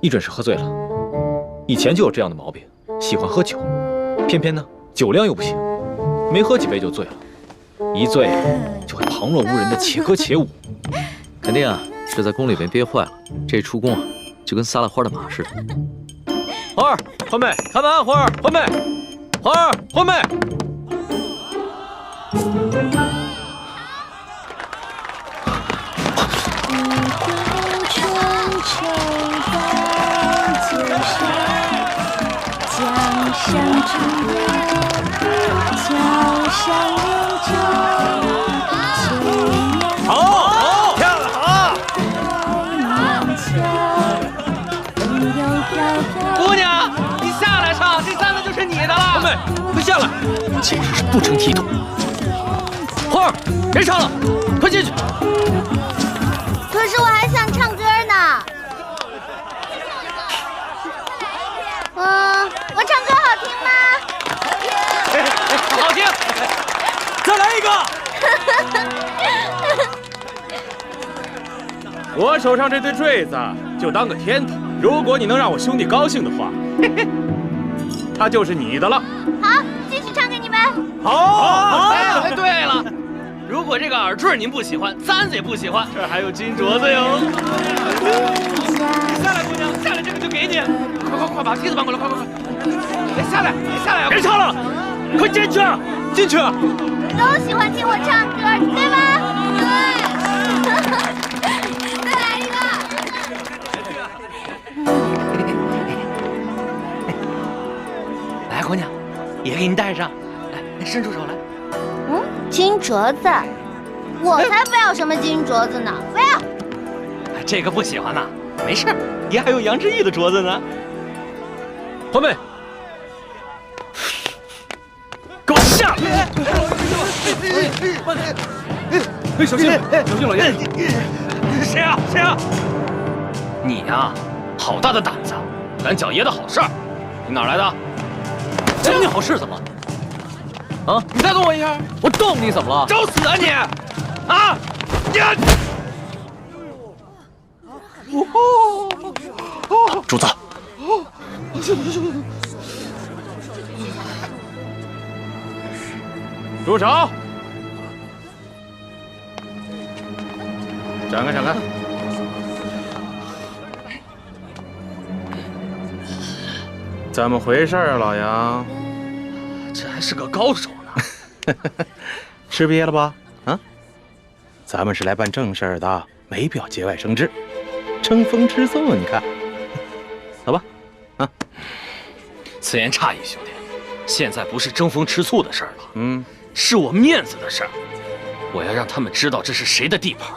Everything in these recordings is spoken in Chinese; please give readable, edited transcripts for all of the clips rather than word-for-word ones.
你准是喝醉了。以前就有这样的毛病，喜欢喝酒，偏偏呢酒量又不行，没喝几杯就醉了，一醉就会旁若无人的且歌且舞。肯定啊，是在宫里面憋坏了，这一出宫啊，就跟撒了欢的马似的。花儿，欢妹，开门！花儿，欢妹，花儿，欢妹。好，漂亮，好。姑娘，你下来唱，这3个就是你的了。欢妹，快下来！简直是不成体统。花儿，别唱了，快进去。可是我还想唱歌呢。我唱歌好听吗？好听。再来一个。我手上这对坠子就当个天头，如果你能让我兄弟高兴的话，嘿嘿，它就是你的了。好，继续唱给你们。好。哎，对了，如果这个耳坠您不喜欢，簪子也不喜欢，这儿还有金镯子哟。下来，姑娘，下来，这个就给你。快把梯子搬过来，快！哎，下来啊！别唱了，快进去，进去。都喜欢听我唱歌，对吧？对。再来一个。来，姑娘，也给你戴上。来，伸出手来。金镯子，我才不要什么金镯子呢！不要。这个不喜欢呐？没事，爷还有杨志毅的镯子呢。欢妹，给我下来！哎，小心，小心，老爷！谁啊？你呀，好大的胆子，敢搅爷的好事儿！你哪来的？搅你好事怎么？啊！你再动我一下，我动你怎么了？找死啊你！啊！主子，住手！展开！怎么回事啊，老杨？这还是个高手呢。吃瘪了吧？啊？咱们是来办正事儿的，没必要节外生枝，争风吃醋。你看，走吧。啊，此言差矣，兄弟。现在不是争风吃醋的事儿了，是我面子的事儿。我要让他们知道这是谁的地盘，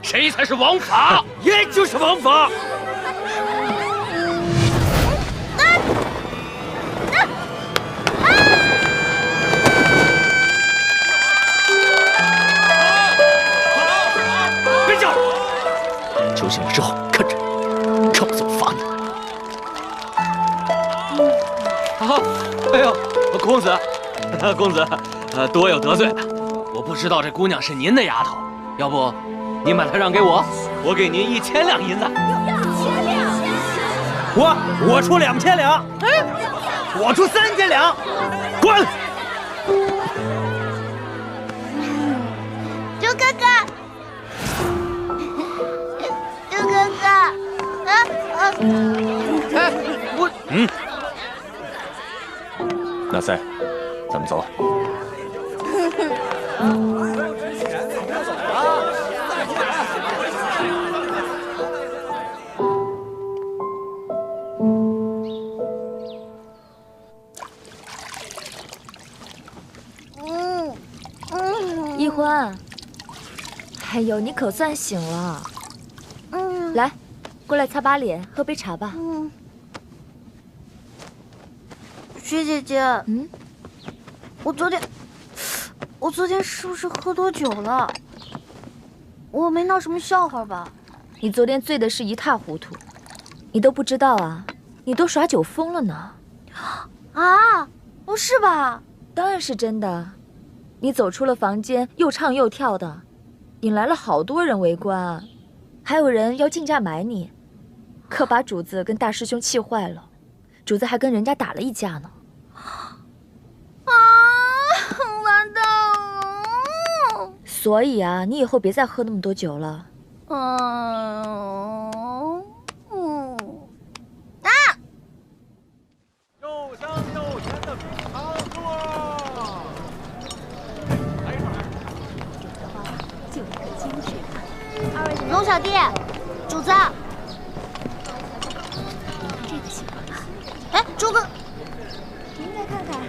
谁才是王法。爷就是王法。别叫！酒醒了之后，看着，看我怎么罚你。哎呦，公子，多有得罪了。我不知道这姑娘是您的丫头，要不您把她让给我，我给您1000两银子。我出2000两，我出3000两，滚！猪哥哥，哎，我那三，咱们走了。一欢，哎呦，你可算醒了。来，过来擦把脸，喝杯茶吧。薛姐姐，我昨天是不是喝多酒了？我没闹什么笑话吧？你昨天醉的是一塌糊涂，你都不知道啊，你都耍酒疯了呢。啊，不是吧？当然是真的，你走出了房间，又唱又跳的，引来了好多人围观，还有人要竞价买你。可把主子跟大师兄气坏了，主子还跟人家打了一架呢。啊，完蛋了！所以啊，你以后别再喝那么多酒了。又香又甜的冰糖醋。龙小弟，主子。这个喜欢吧？哎，诸葛，您再看看。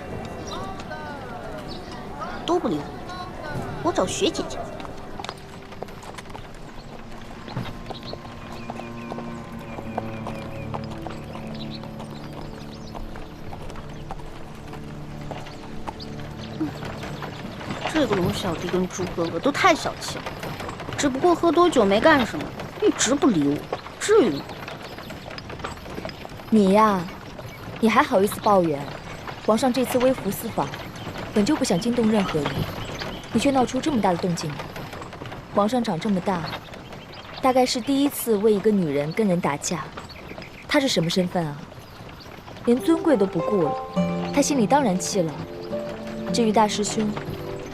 都不理我，我找雪姐姐。这个龙小弟跟猪哥哥都太小气了，只不过喝多酒没干什么，一直不理我，至于吗？你呀，你还好意思抱怨？皇上这次微服私访，本就不想惊动任何人，你却闹出这么大的动静来。皇上长这么大，大概是第一次为一个女人跟人打架。他是什么身份啊？连尊贵都不顾了，他心里当然气了。至于大师兄，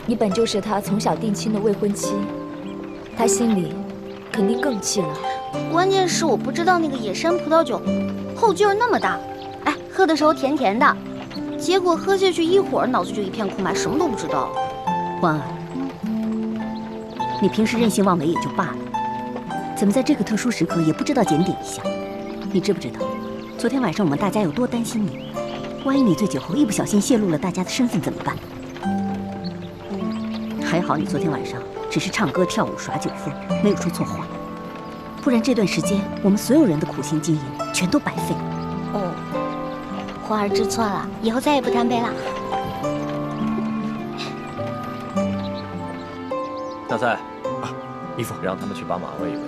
你本就是他从小定亲的未婚妻，他心里肯定更气了。关键是我不知道那个野山葡萄酒后劲儿那么大，哎，喝的时候甜甜的，结果喝下去一会儿脑子就一片空白，什么都不知道了。欢儿，你平时任性妄为也就罢了，怎么在这个特殊时刻也不知道检点一下？你知不知道，昨天晚上我们大家有多担心你？万一你醉酒后一不小心泄露了大家的身份怎么办？还好你昨天晚上只是唱歌跳舞耍酒疯，没有说错话，不然这段时间我们所有人的苦心经营全都白费了。哦，花儿知错了，以后再也不贪杯了。大赛，义父，让他们去把马喂一喂，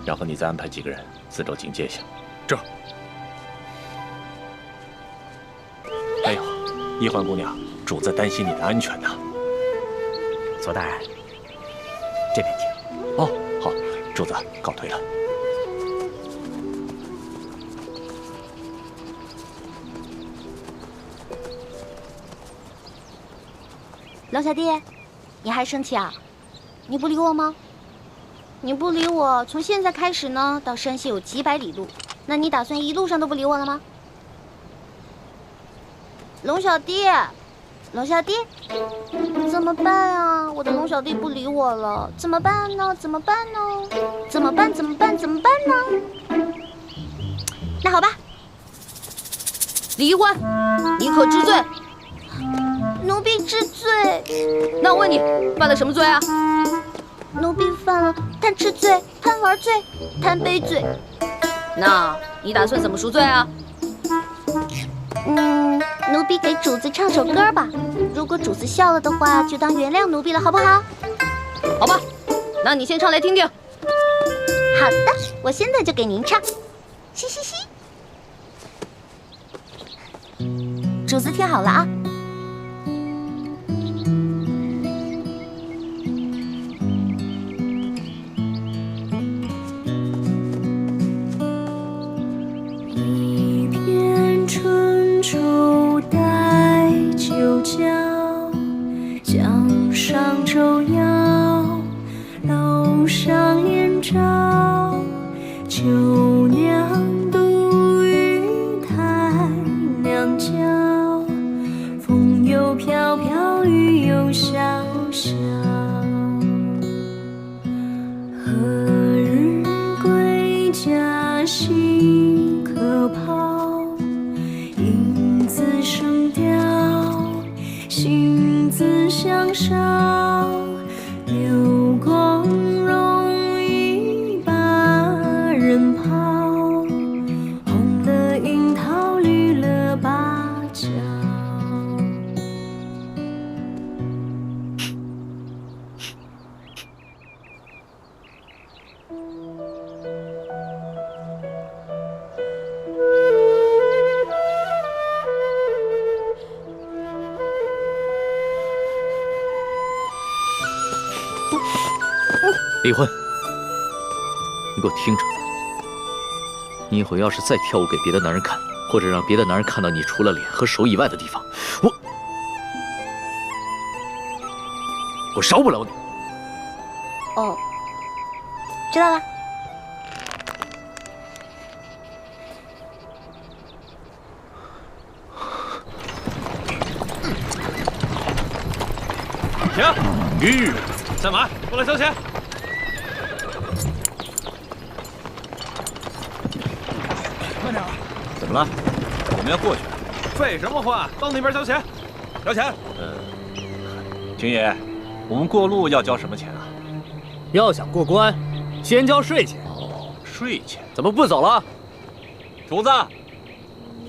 然后你再安排几个人四周警戒一下。这。没有，易欢姑娘，主子担心你的安全呢。左大人，这边请。哦，好，主子告退了。龙小弟，你还生气啊？你不理我吗？你不理我，从现在开始呢，到山西有几百里路，那你打算一路上都不理我了吗？龙小弟，龙小弟，怎么办啊？我的龙小弟不理我了，怎么办呢？怎么办呢？怎么办？怎么办？怎么办呢？那好吧，李一欢，你可知罪？奴婢知罪。那我问你，犯了什么罪啊？奴婢犯了贪吃罪、贪玩罪、贪杯罪。那你打算怎么赎罪啊？奴婢给主子唱首歌吧。如果主子笑了的话，就当原谅奴婢了，好不好？好吧，那你先唱来听听。好的，我现在就给您唱。嘻嘻嘻。主子听好了啊。一片春秋带酒浇，江上舟摇，楼上燕巢。秋娘独语太娘娇，风又飘飘，雨又潇潇。何日归家兮可抛？影自生凋，心自相烧。流光容易把人抛，红了樱桃，绿了芭蕉。李欢，你给我听着，你以后要是再跳舞给别的男人看，或者让别的男人看到你除了脸和手以外的地方，我饶不了你。哦，知道了。停！干嘛？过来交钱！慢点。怎么了？我们要过去。废什么话？到那边交钱。交钱。军爷，我们过路要交什么钱啊？要想过关，先交税钱。哦，税钱。怎么不走了？主子，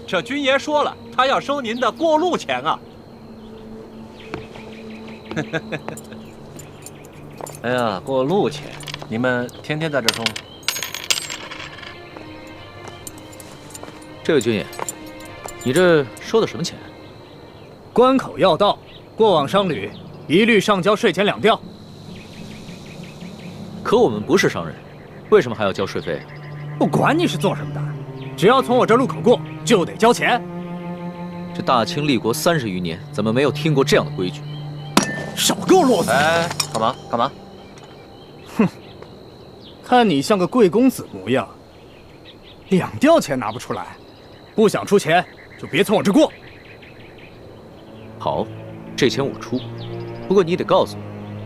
这军爷说了，他要收您的过路钱啊。哎呀，过路钱，你们天天在这收吗？这位军爷，你这收的什么钱？关口要道，过往商旅一律上交税钱2吊。可我们不是商人，为什么还要交税费？不管你是做什么的，只要从我这路口过，就得交钱。这大清立国30余年，怎么没有听过这样的规矩？少给我啰嗦！哎，干嘛？干嘛？哼，看你像个贵公子模样，2吊钱拿不出来，不想出钱就别从我这过。好，这钱我出，不过你得告诉我，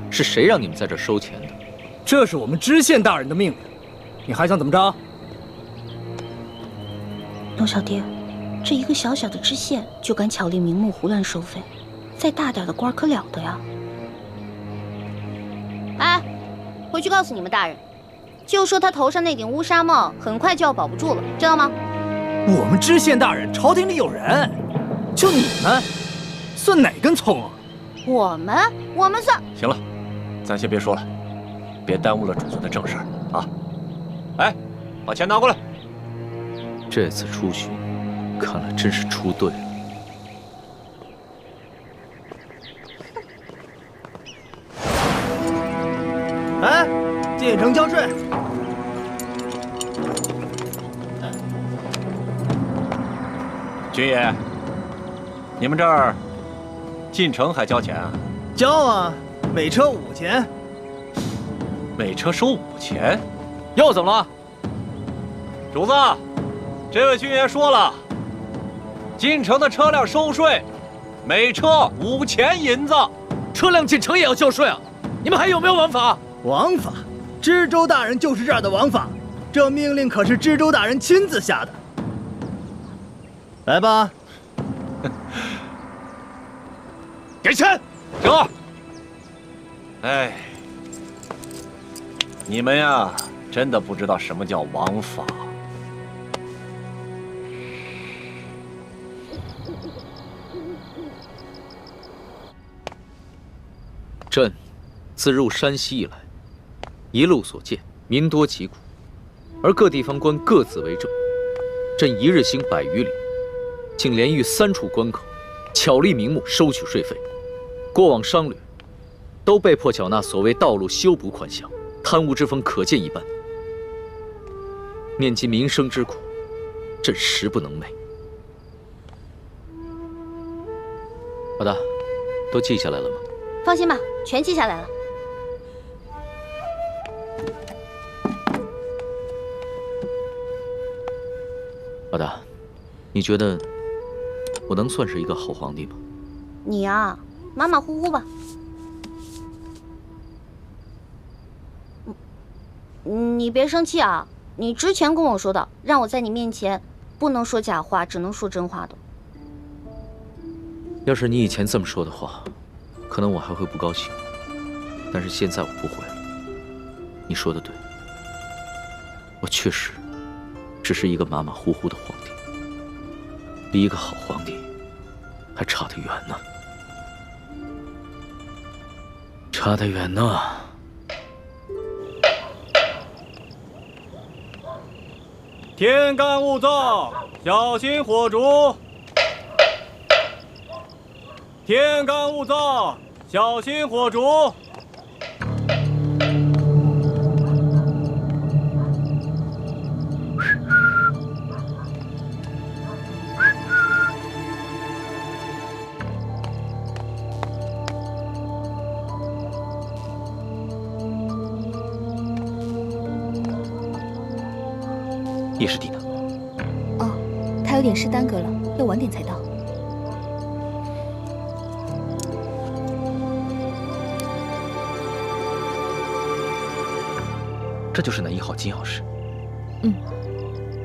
是谁让你们在这收钱的？这是我们知县大人的命令，你还想怎么着？龙小爹，这一个小小的知县就敢巧立名目胡乱收费，再大点的官可了得呀！哎，回去告诉你们大人，就说他头上那顶乌纱帽很快就要保不住了，知道吗？我们知县大人，朝廷里有人，就你们，算哪根葱啊？我们算……行了，咱先别说了，别耽误了主子的正事儿啊！哎，把钱拿过来。这次出巡，看来真是出对了。哎，进城交税。军爷，你们这儿进城还交钱啊？交啊，每车5钱。每车收5钱？又怎么了？主子，这位军爷说了，进城的车辆收税，每车5钱银子。车辆进城也要交税啊？你们还有没有王法？王法，知州大人就是这儿的王法，这命令可是知州大人亲自下的。来吧，给钱，走。哎，你们呀，真的不知道什么叫王法。朕自入山西以来，一路所见，民多疾苦，而各地方官各自为政。朕一日行100余里，竟连遇3处关口，巧立名目收取税费。过往商旅都被迫缴纳所谓道路修补款项，贪污之风可见一斑。念及民生之苦，朕实不能寐。老大，都记下来了吗？放心吧，全记下来了。老大，你觉得我能算是一个好皇帝吗？你呀，马马虎虎吧。你别生气啊！你之前跟我说的，让我在你面前不能说假话，只能说真话的。要是你以前这么说的话，可能我还会不高兴。但是现在我不会了。你说的对，我确实只是一个马马虎虎的皇帝，离一个好皇帝还差得远呢，差得远呢。天干物燥，小心火烛。天干物燥，小心火烛。叶师弟呢？哦，他有点事耽搁了，要晚点才到。这就是那1号金钥匙。嗯，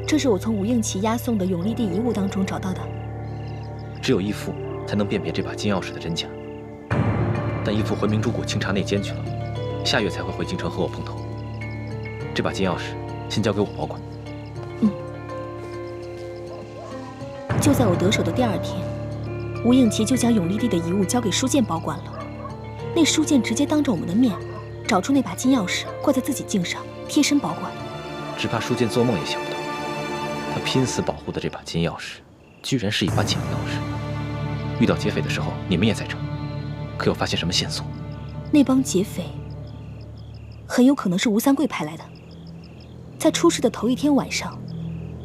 这是我从吴应奇押送的永历帝遗物当中找到的。只有义父才能辨别这把金钥匙的真假。但义父回明珠谷清查内奸去了，下月才会回京城和我碰头。这把金钥匙先交给我保管。嗯。就在我得手的第2天，吴应奇就将永历帝的遗物交给书剑保管了。那书剑直接当着我们的面，找出那把金钥匙挂在自己颈上，贴身保管。只怕书剑做梦也想不到，他拼死保护的这把金钥匙，居然是一把假钥匙。遇到劫匪的时候，你们也在这，可有发现什么线索？那帮劫匪很有可能是吴三桂派来的。在出事的头1天晚上，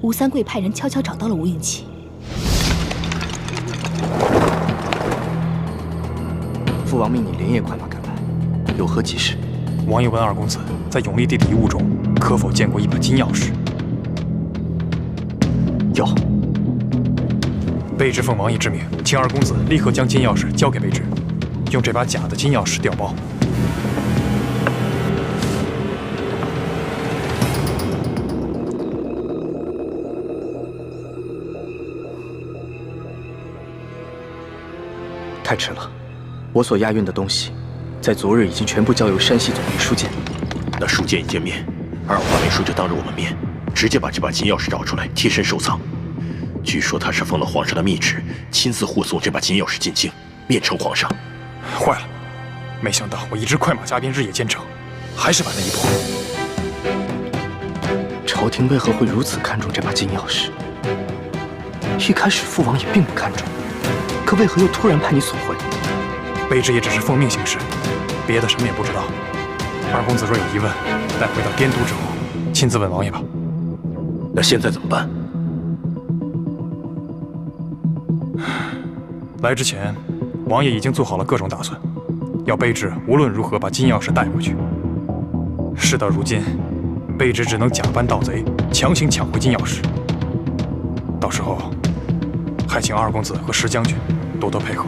吴三桂派人悄悄找到了吴应奇。父王命你连夜快马赶来，有何急事？王爷问二公子，在永历帝的遗物中可否见过一把金钥匙？有。卑职奉王爷之命，请二公子立刻将金钥匙交给卑职，用这把假的金钥匙调包。太迟了，我所押运的东西，在昨日已经全部交由山西总兵书剑。那书剑一见面，二华秘书就当着我们面，直接把这把金钥匙找出来贴身收藏。据说他是奉了皇上的密旨，亲自护送这把金钥匙进京，面呈皇上。坏了，没想到我一直快马加鞭，日夜兼程，还是晚了一步。朝廷为何会如此看重这把金钥匙？一开始父王也并不看重，可为何又突然派你索回？卑职也只是奉命行事，别的什么也不知道。二公子若有疑问，待回到滇都之后，亲自问王爷吧。那现在怎么办？来之前，王爷已经做好了各种打算，要卑职无论如何把金钥匙带回去。事到如今，卑职只能假扮盗贼，强行抢回金钥匙。到时候，还请二公子和石将军多多配合。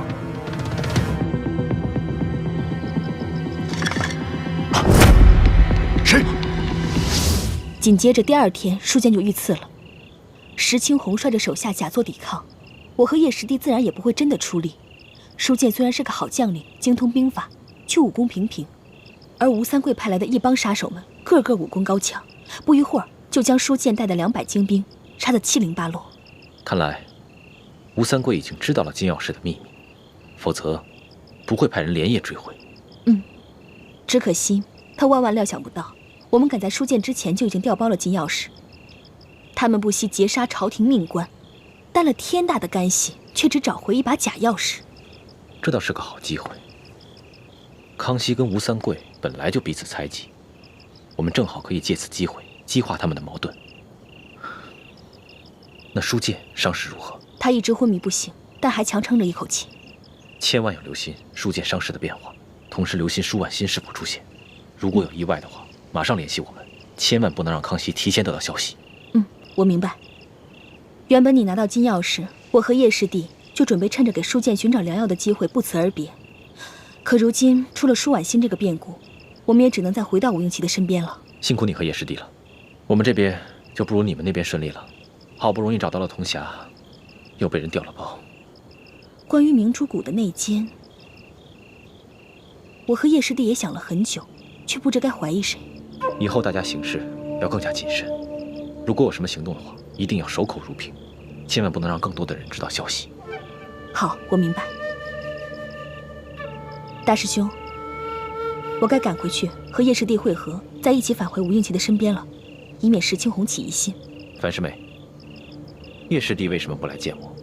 谁？紧接着第2天，书剑就遇刺了。石青红率着手下假作抵抗，我和叶师弟自然也不会真的出力。书剑虽然是个好将领，精通兵法，却武功平平，而吴三桂派来的一帮杀手们，个个武功高强，不一会儿就将书剑带的200精兵杀得七零八落。看来，吴三桂已经知道了金钥匙的秘密，否则不会派人连夜追回。只可惜他万万料想不到，我们赶在书剑之前就已经调包了金钥匙。他们不惜劫杀朝廷命官，担了天大的干系，却只找回一把假钥匙。这倒是个好机会。康熙跟吴三桂本来就彼此猜忌，我们正好可以借此机会激化他们的矛盾。那书剑伤势如何？他一直昏迷不醒，但还强撑着一口气。千万要留心书剑伤势的变化，同时留心舒婉心是否出现。如果有意外的话，马上联系我们，千万不能让康熙提前得到消息。我明白。原本你拿到金钥匙，我和叶师弟就准备趁着给书剑寻找良药的机会不辞而别。可如今出了舒婉心这个变故，我们也只能再回到吴应奇的身边了。辛苦你和叶师弟了，我们这边就不如你们那边顺利了。好不容易找到了铜匣，又被人调了包。关于明珠谷的内奸，我和叶师弟也想了很久，却不知该怀疑谁。以后大家行事要更加谨慎，如果有什么行动的话，一定要守口如瓶，千万不能让更多的人知道消息。好，我明白。大师兄，我该赶回去和叶师弟会合，再一起返回吴应奇的身边了，以免石青红起疑心。樊师妹，叶师弟为什么不来见我？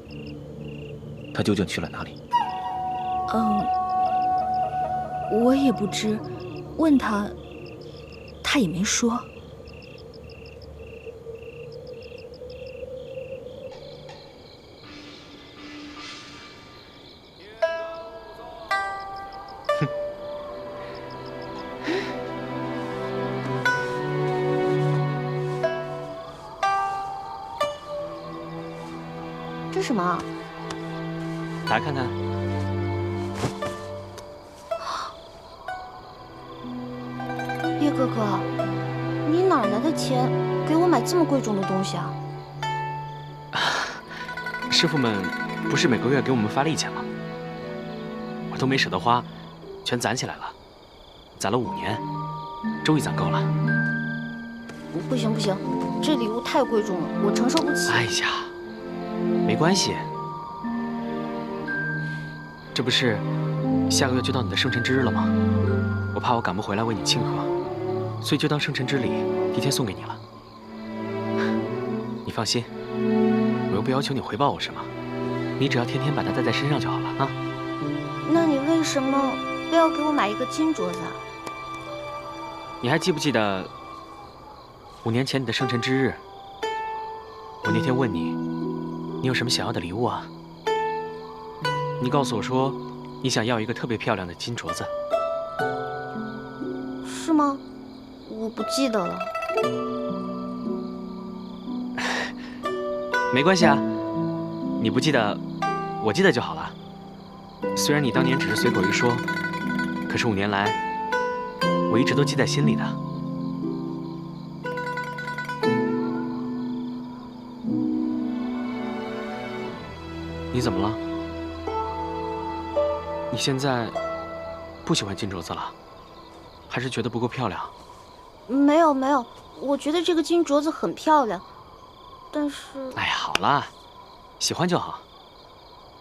他究竟去了哪里？我也不知，问他，他也没说。这什么啊？打开看看。叶哥哥，你哪来的钱给我买这么贵重的东西啊？师傅们不是每个月给我们发利钱吗？我都没舍得花，全攒起来了，攒了5年，终于攒够了。不行不行，这礼物太贵重了，我承受不起。哎呀，没关系，这不是下个月就到你的生辰之日了吗？我怕我赶不回来为你庆贺，所以就当生辰之礼，提前送给你了。你放心，我又不要求你回报我什么，你只要天天把它带在身上就好了啊。那你为什么非要给我买一个金镯子啊？你还记不记得5年前你的生辰之日？我那天问你，你有什么想要的礼物啊？你告诉我说，你想要一个特别漂亮的金镯子。是吗？我不记得了。没关系啊，你不记得，我记得就好了。虽然你当年只是随口一说，可是5年来，我一直都记在心里的。你怎么了？你现在不喜欢金镯子了，还是觉得不够漂亮？没有没有，我觉得这个金镯子很漂亮，但是……哎呀，好啦，喜欢就好，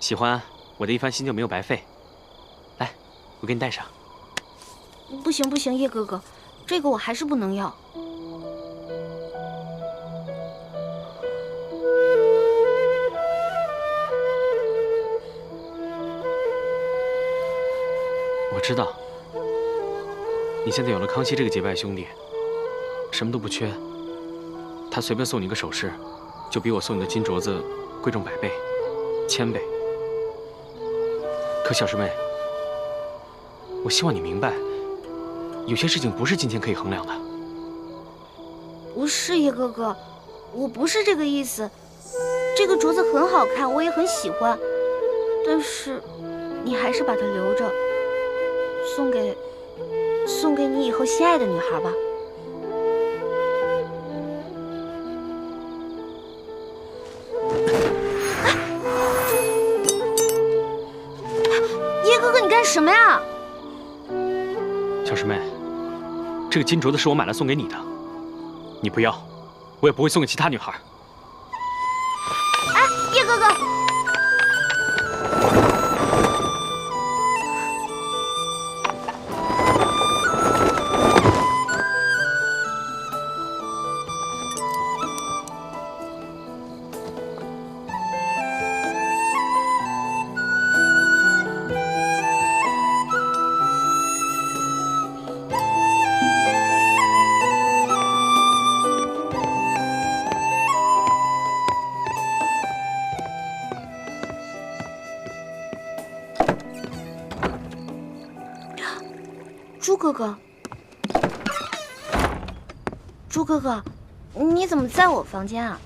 喜欢我的一番心就没有白费。来，我给你戴上。不行不行，叶哥哥，这个我还是不能要。我知道，你现在有了康熙这个结拜兄弟，什么都不缺，他随便送你个首饰，就比我送你的金镯子贵重100倍、1000倍。可小师妹，我希望你明白，有些事情不是金钱可以衡量的。不是叶哥哥，我不是这个意思。这个镯子很好看，我也很喜欢，但是你还是把它留着，送给你以后心爱的女孩吧。叶哥哥，你干什么呀？小师妹，这个金镯子是我买来送给你的，你不要，我也不会送给其他女孩。哎，叶哥哥。朱哥哥，朱哥哥，你怎么在我房间啊？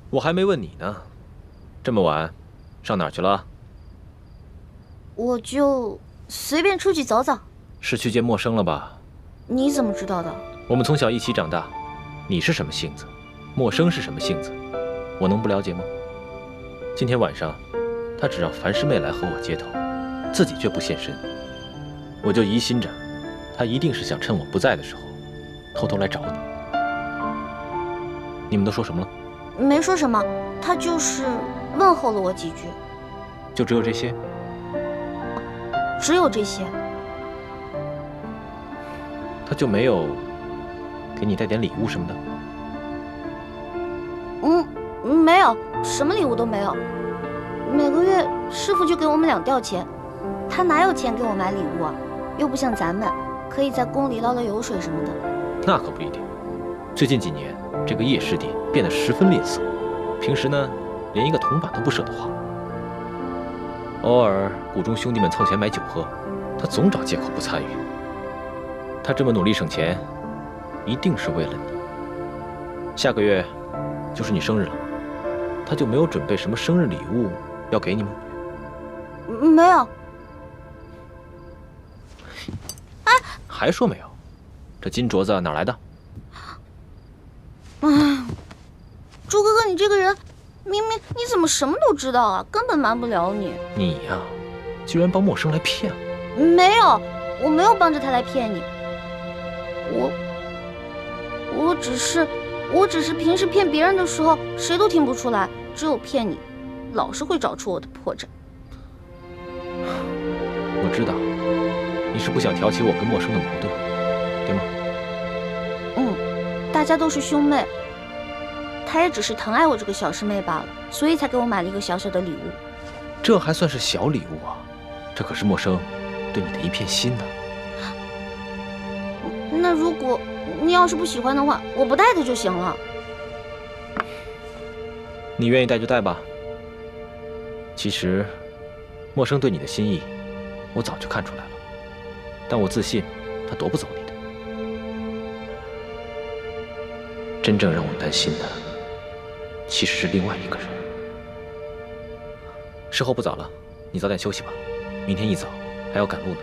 我还没问你呢，这么晚，上哪儿去了？我就随便出去走走。是去见陌生了吧？你怎么知道的？我们从小一起长大，你是什么性子，陌生是什么性子，我能不了解吗？今天晚上，他只让樊师妹来和我接头。自己却不现身，我就疑心着，他一定是想趁我不在的时候，偷偷来找你。你们都说什么了？没说什么，他就是问候了我几句。就只有这些？只有这些。他就没有给你带点礼物什么的？没有，什么礼物都没有。每个月师傅就给我们2吊钱。他哪有钱给我买礼物啊？又不像咱们，可以在宫里捞捞油水什么的。那可不一定。最近几年，这个叶师弟变得十分吝啬，平时呢，连一个铜板都不舍得花。偶尔谷中兄弟们凑钱买酒喝，他总找借口不参与。他这么努力省钱，一定是为了你。下个月就是你生日了，他就没有准备什么生日礼物要给你吗？没有。哎，还说没有？这金镯子哪来的？哎，朱哥哥，你这个人，明明你怎么什么都知道啊？根本瞒不了你。你呀，居然帮陌生来骗我！没有，我没有帮着他来骗你。我只是平时骗别人的时候，谁都听不出来，只有骗你，老是会找出我的破绽。我知道，你是不想挑起我跟陌生的矛盾，对吗？大家都是兄妹，他也只是疼爱我这个小师妹罢了，所以才给我买了一个小小的礼物。这还算是小礼物啊？这可是陌生对你的一片心呢。那如果你要是不喜欢的话，我不带它就行了。你愿意带就带吧。其实，陌生对你的心意，我早就看出来了，但我自信他夺不走你的。真正让我担心的，其实是另外一个人。时候不早了，你早点休息吧，明天一早还要赶路呢。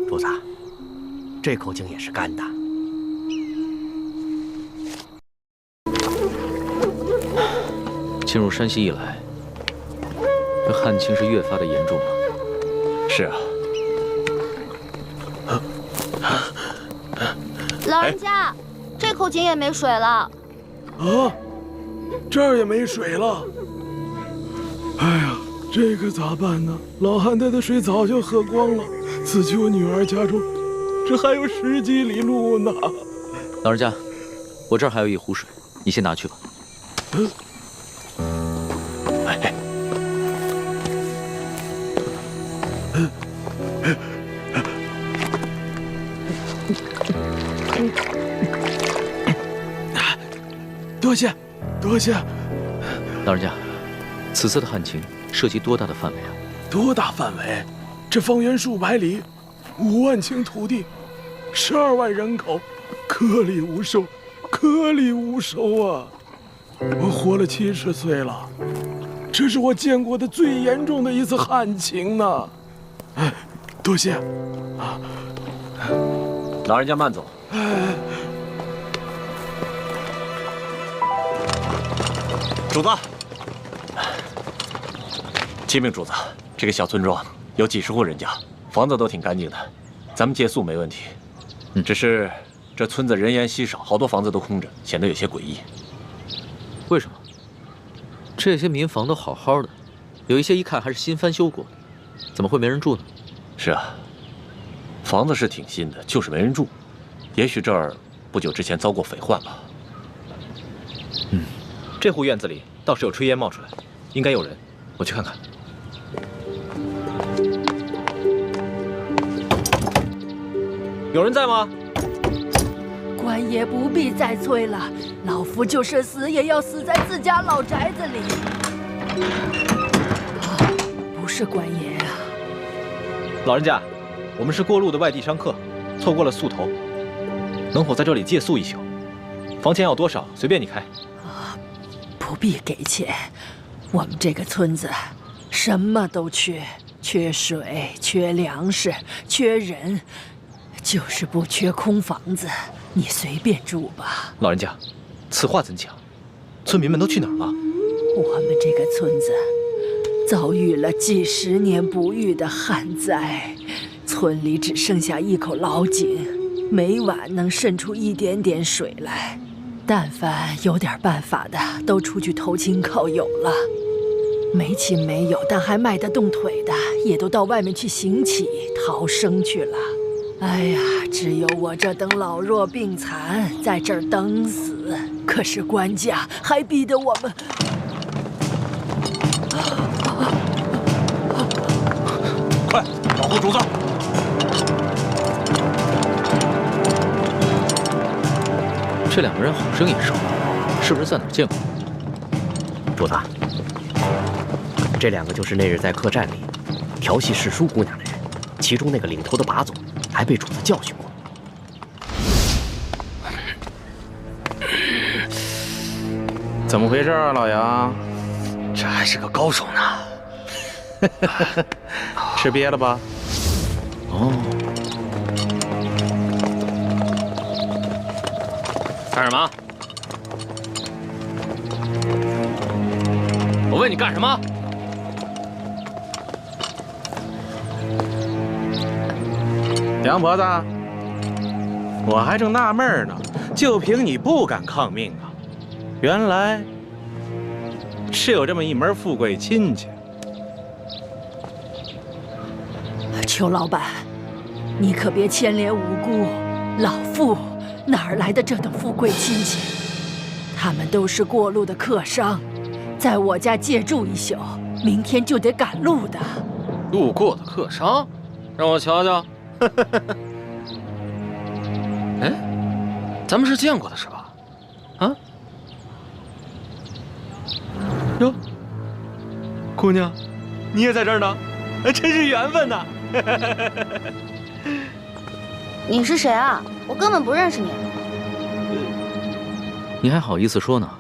主子，这口井也是干的。进入山西以来，这旱情是越发的严重了。是啊。老人家，这口井也没水了。啊，这儿也没水了。哎呀，这可咋办呢？老汉带的水早就喝光了。此去我女儿家中，这还有10几里路呢。老人家，我这儿还有一壶水，你先拿去吧。多谢，多谢。老人家，此次的旱情涉及多大的范围啊？多大范围？这方圆数百里，5万顷土地，12万人口，颗粒无收，颗粒无收啊！我活了70岁了，这是我见过的最严重的一次旱情呢。哎，多谢啊！老人家慢走。主子，启禀主子，这个小村庄有几十户人家，房子都挺干净的，咱们借宿没问题。只是这村子人烟稀少，好多房子都空着，显得有些诡异。为什么？这些民房都好好的，有一些一看还是新翻修过的，怎么会没人住呢？是啊，房子是挺新的，就是没人住。也许这儿不久之前遭过匪患吧。这户院子里倒是有炊烟冒出来，应该有人，我去看看。有人在吗？官爷不必再催了，老夫就是死也要死在自家老宅子里。不是官爷啊！老人家，我们是过路的外地商客，错过了宿头，能否在这里借宿一宿？房钱要多少，随便你开。不必给钱，我们这个村子什么都缺，缺水，缺粮食，缺人，就是不缺空房子。你随便住吧。老人家，此话怎讲？村民们都去哪儿了？我们这个村子遭遇了几10年不遇的旱灾，村里只剩下一口老井，每晚能渗出一点点水来。但凡有点办法的，都出去投亲靠友了；没亲没友但还迈得动腿的，也都到外面去行乞逃生去了。哎呀，只有我这等老弱病残在这儿等死。可是官家还逼得我们……快保护主子！这两个人好生眼熟，是不是在哪儿见过？主子，这两个就是那日在客栈里调戏世淑姑娘的人，其中那个领头的把总还被主子教训过。怎么回事啊，老杨？这还是个高手呢。吃瘪了吧？哦。干什么？我问你干什么？杨婆子，我还正纳闷呢，就凭你不敢抗命啊？原来是有这么一门富贵亲戚。裘老板，你可别牵连无辜。老妇哪儿来的这等富贵亲戚？他们都是过路的客商，在我家借住一宿，明天就得赶路的。路过的客商，让我瞧瞧。哎，咱们是见过的是吧？啊？哟，姑娘，你也在这儿呢，真是缘分呐！你是谁啊？我根本不认识你。你还好意思说呢？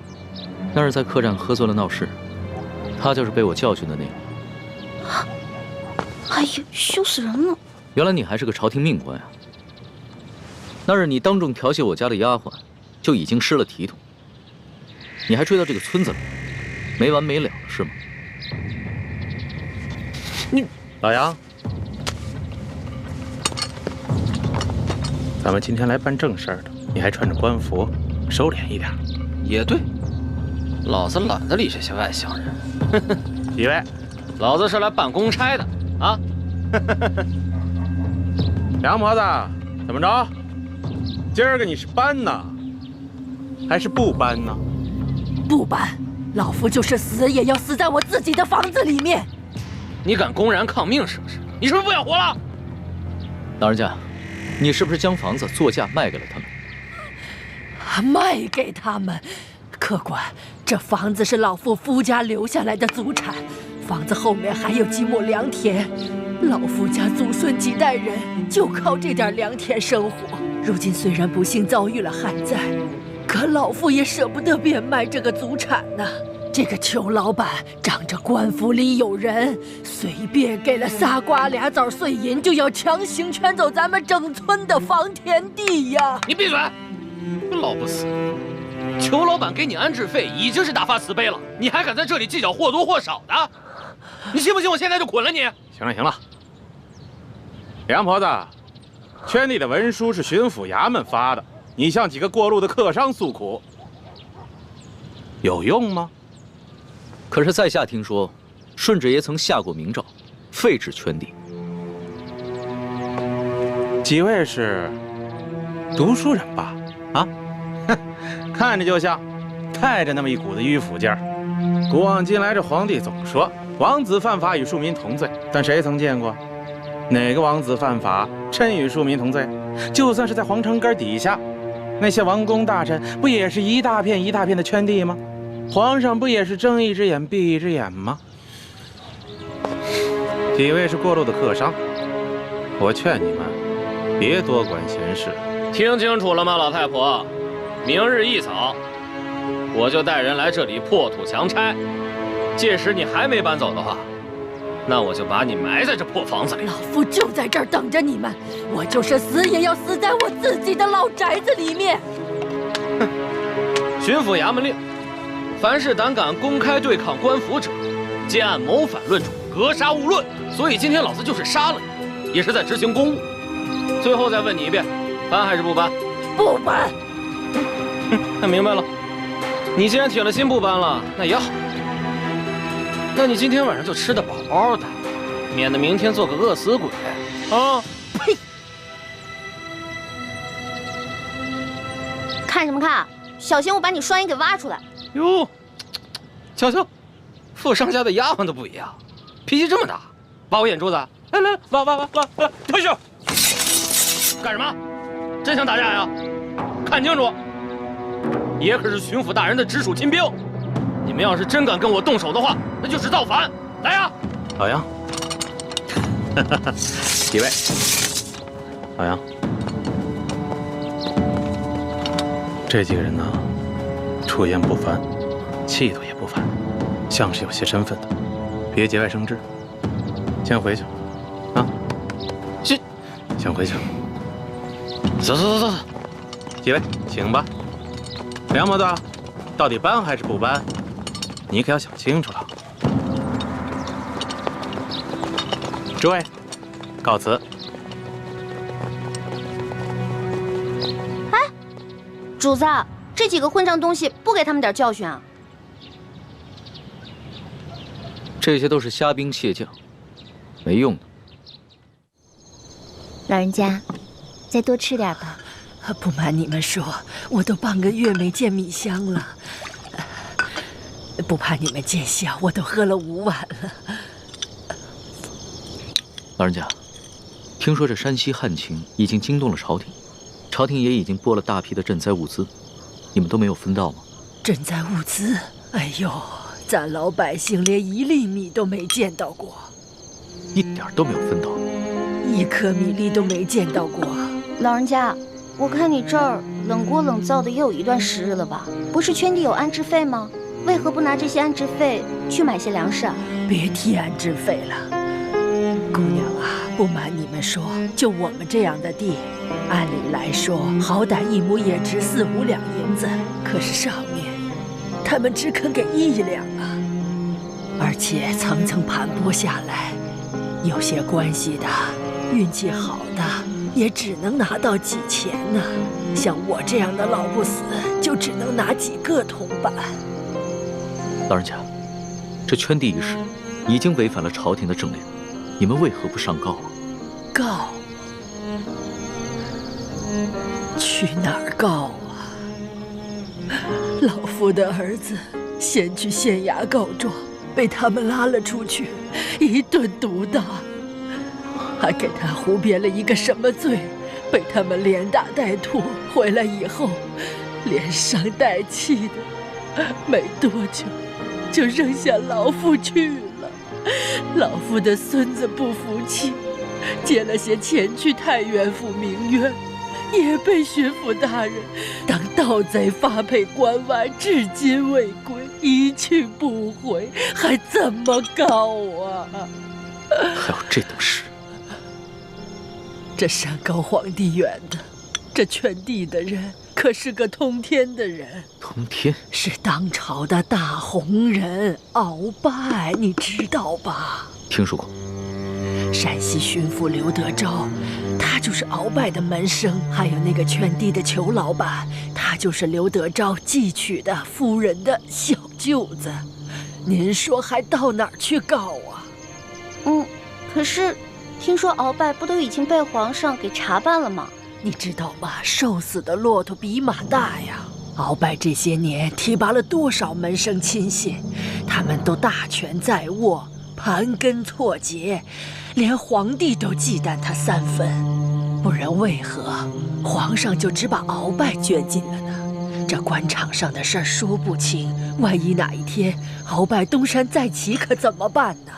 那是在客栈喝醉了闹事，他就是被我教训的那个。哎呀，羞死人了！原来你还是个朝廷命官啊！那日你当众调戏我家的丫鬟，就已经失了体统。你还追到这个村子里，没完没了了是吗？你老杨，咱们今天来办正事儿的，你还穿着官服，收敛一点。也对，老子懒得理这些外乡人。几位，老子是来办公差的啊！杨婆子，怎么着？今儿个你是搬呢，还是不搬呢？不搬，老夫就是死也要死在我自己的房子里面。你敢公然抗命是不是？你是不是不想活了？老人家，你是不是将房子作价卖给了他们？卖给他们？客官，这房子是老夫夫家留下来的祖产，房子后面还有几亩良田。老夫家祖孙几代人就靠这点良田生活，如今虽然不幸遭遇了旱灾，可老夫也舍不得变卖这个祖产呢。这个裘老板仗着官府里有人，随便给了仨瓜俩枣碎银，就要强行圈走咱们整村的房田地呀！你闭嘴！老不死！裘老板给你安置费已经是大发慈悲了，你还敢在这里计较或多或少的？你信不信我现在就捆了你？行了行了，杨婆子，圈地的文书是巡抚衙门发的，你向几个过路的客商诉苦，有用吗？可是在下听说，顺治爷曾下过明诏，废止圈地。几位是读书人吧？啊，哼，看着就像，带着那么一股子迂腐劲儿。古往今来，这皇帝总说王子犯法与庶民同罪，但谁曾见过哪个王子犯法真与庶民同罪？就算是在皇城根底下，那些王公大臣不也是一大片一大片的圈地吗？皇上不也是睁一只眼闭一只眼吗？几位是过路的客商，我劝你们别多管闲事。听清楚了吗，老太婆？明日一早，我就带人来这里破土强拆。届时你还没搬走的话，那我就把你埋在这破房子里。老夫就在这儿等着你们，我就是死也要死在我自己的老宅子里面。哼！巡抚衙门令，凡是胆敢公开对抗官府者，皆按谋反论处，格杀勿论。所以今天老子就是杀了你，也是在执行公务。最后再问你一遍，搬还是不搬？不搬。那明白了。你既然铁了心不搬了，那也好。那你今天晚上就吃得饱饱的，免得明天做个饿死鬼啊！呸！看什么看？小心我把你双眼给挖出来！哟，瞧瞧，富商家的丫鬟都不一样，脾气这么大，挖我眼珠子？来，来，退下！干什么？真想打架呀？看清楚，爷可是巡抚大人的直属亲兵，你们要是真敢跟我动手的话，那就是造反！来呀！老杨，几位？老杨，这几个人呢，出言不凡，气度也不凡，像是有些身份的，别节外生枝。先回去，啊，先回去。走。几位，请吧。梁毛子，到底搬还是不搬？你可要想清楚了。诸位，告辞。哎，主子，这几个混账东西不给他们点教训啊？这些都是虾兵蟹将，没用的。老人家，再多吃点吧。不瞒你们说，我都半个月没见米香了。不怕你们见笑，我都喝了5碗了。老人家，听说这山西旱情已经惊动了朝廷，朝廷也已经拨了大批的赈灾物资，你们都没有分到吗？赈灾物资？哎呦，咱老百姓连1粒米都没见到过，一点都没有分到，1颗米粒都没见到过。老人家，我看你这儿冷锅冷灶的也有一段时日了吧？不是圈地有安置费吗？为何不拿这些安置费去买些粮食啊？别提安置费了，姑娘啊，不瞒你们说，就我们这样的地，按理来说，好歹1亩也值4、5两银子，可是上面他们只肯给1两啊，而且层层盘剥下来，有些关系的、运气好的，也只能拿到几钱呢。像我这样的老不死，就只能拿几个铜板。老人家，这圈地一事已经违反了朝廷的政令，你们为何不上告啊？告？去哪儿告啊？老夫的儿子先去县衙告状，被他们拉了出去，一顿毒打，还给他胡编了一个什么罪，被他们连打带吐，回来以后连伤带气的，没多久就扔下老夫去了。老夫的孙子不服气，借了些钱去太原府鸣冤，也被巡抚大人当盗贼发配关外，至今未归，一去不回，还怎么告啊？还有这等事？这山高皇帝远的，这圈地的人可是个通天的人。通天？是当朝的大红人鳌拜，你知道吧？听说过。山西巡抚刘德昭，他就是鳌拜的门生，还有那个圈地的裘老板，他就是刘德昭继娶的夫人的小舅子。您说还到哪儿去告啊？可是听说鳌拜不都已经被皇上给查办了吗？你知道吗？瘦死的骆驼比马大呀！鳌拜这些年提拔了多少门生亲信，他们都大权在握，盘根错节，连皇帝都忌惮他3分，不然为何皇上就只把鳌拜圈进了呢？这官场上的事儿说不清，万一哪一天鳌拜东山再起，可怎么办呢？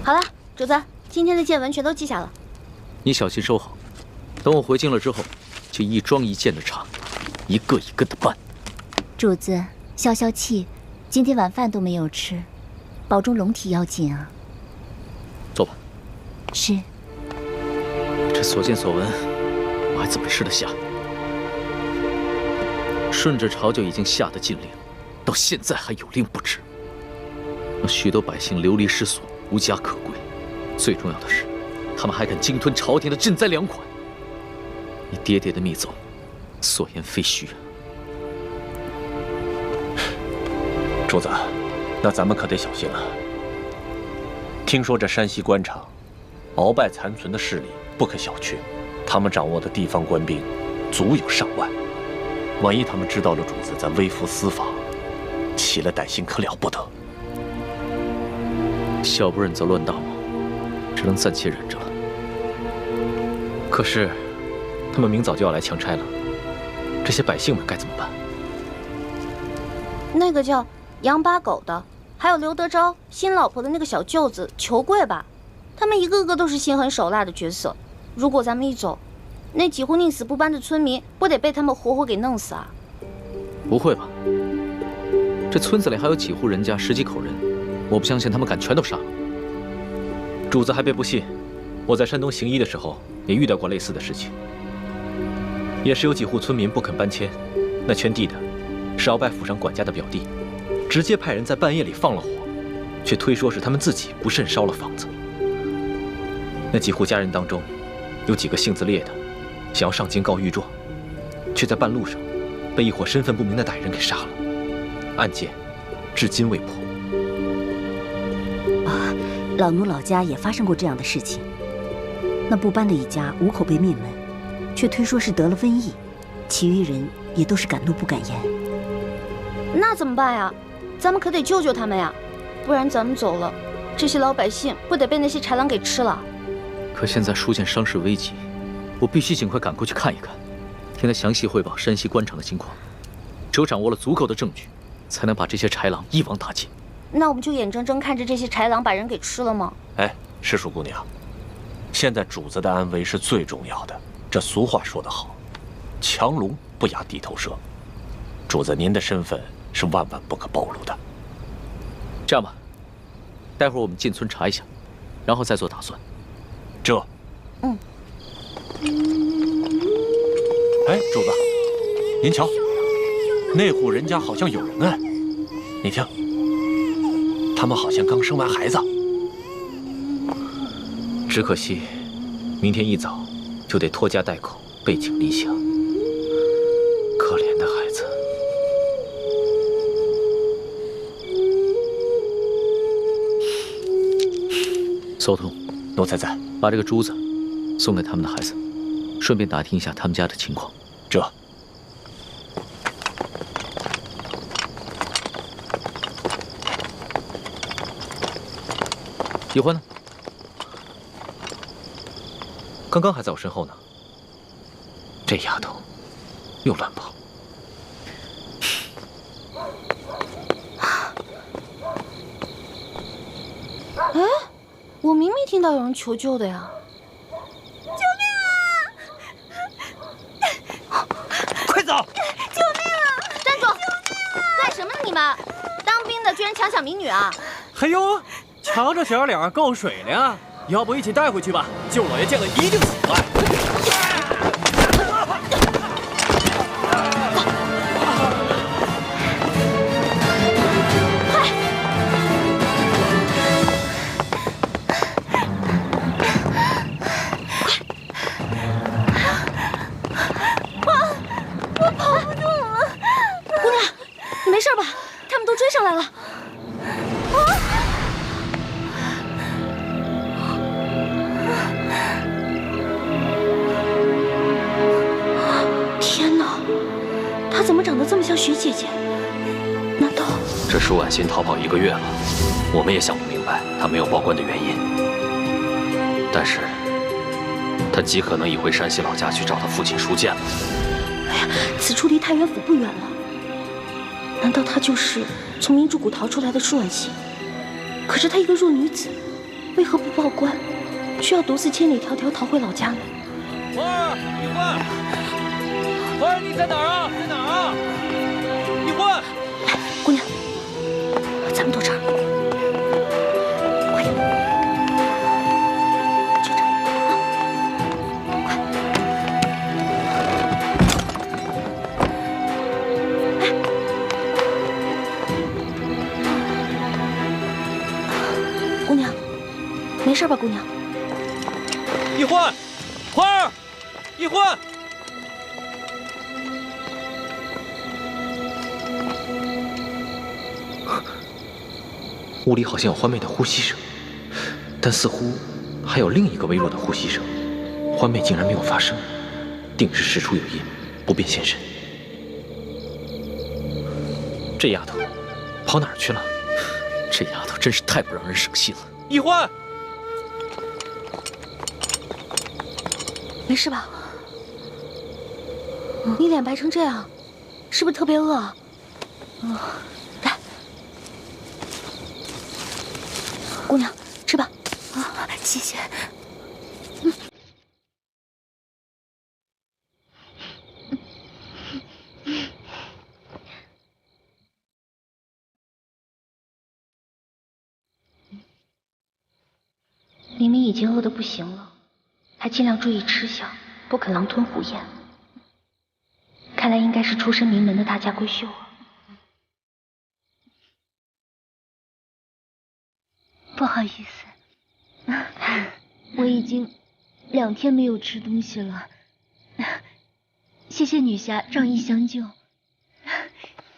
好了，主子，今天的见闻全都记下了。你小心收好，等我回京了之后，就一桩一件的查，一个一个的办。主子，消消气，今天晚饭都没有吃，保重龙体要紧啊。走吧。是。这所见所闻，我还怎么吃得下？顺着朝就已经下的禁令，到现在还有令不止，让许多百姓流离失所，无家可归。最重要的是，他们还敢鲸吞朝廷的赈灾粮款。你爹爹的密奏，所言非虚啊。主子，那咱们可得小心了。听说这山西官场，鳌拜残存的势力不可小觑，他们掌握的地方官兵足有上万。万一他们知道了主子在微服私访，起了歹心可了不得。小不忍则乱大谋，只能暂且忍着了。可是，他们明早就要来强拆了，这些百姓们该怎么办？那个叫杨八狗的，还有刘德昭新老婆的那个小舅子裘贵吧，他们一个个都是心狠手辣的角色。如果咱们一走，那几户宁死不搬的村民不得被他们活活给弄死啊？不会吧？这村子里还有几户人家，10几口人，我不相信他们敢全都杀了。主子还别不信，我在山东行医的时候也遇到过类似的事情，也是有几户村民不肯搬迁，那圈地的是鳌拜府上管家的表弟，直接派人在半夜里放了火，却推说是他们自己不慎烧了房子。那几户家人当中，有几个性子烈的，想要上京告御状，却在半路上被一伙身份不明的歹人给杀了，案件至今未破。啊，老奴老家也发生过这样的事情。那不搬的一家5口被灭门，却推说是得了瘟疫，其余人也都是敢怒不敢言。那怎么办呀？咱们可得救救他们呀，不然咱们走了，这些老百姓不得被那些豺狼给吃了？可现在书见伤势危急，我必须尽快赶过去看一看，听他详细汇报山西官场的情况。只有掌握了足够的证据，才能把这些豺狼一网打尽。那我们就眼睁睁看着这些豺狼把人给吃了吗？哎，石树姑娘，现在主子的安危是最重要的。这俗话说得好，强龙不压地头蛇。主子您的身份是万万不可暴露的。这样吧，待会儿我们进村查一下，然后再做打算。这，嗯。哎，主子，您瞧，那户人家好像有人哎，你听，他们好像刚生完孩子。只可惜，明天一早就得拖家带口背井离乡。可怜的孩子。搜通，奴才在。把这个珠子送给他们的孩子，顺便打听一下他们家的情况。这。一欢呢？刚刚还在我身后呢。这丫头又乱跑。哎，我明明听到有人求救的呀！救命啊！快走！救命啊！站住！干什么呢你们？当兵的居然强抢民女啊！嘿呦，瞧这小脸够水灵，要不一起带回去吧？舅老爷见了一定喜欢。追上来了！天哪，她怎么长得这么像徐姐姐？难道这舒婉欣逃跑1个月了，我们也想不明白她没有报官的原因。但是，她极可能已回山西老家去找她父亲舒剑了。哎呀，此处离太原府不远了。难道她就是从明珠谷逃出来的舒婉欣？可是她一个弱女子，为何不报官，却要独自千里迢迢逃回老家呢？花儿，一欢，花儿，你在哪儿啊？在哪儿啊？一欢，来，姑娘，咱们躲这儿，快点，就这儿啊，快！姑娘，没事吧？姑娘，一欢，花儿，一欢。屋里好像有欢妹的呼吸声，但似乎还有另一个微弱的呼吸声。欢妹竟然没有发声，定是事出有因，不便现身。这丫头跑哪儿去了？这丫头真是太不让人省心了。易欢，没事吧？你脸白成这样，是不是特别饿？来，姑娘，吃吧。啊，谢谢。明明已经饿得不行了，还尽量注意吃相，不肯狼吞虎咽。看来应该是出身名门的大家闺秀啊。不好意思，我已经2天没有吃东西了。谢谢女侠仗义相救，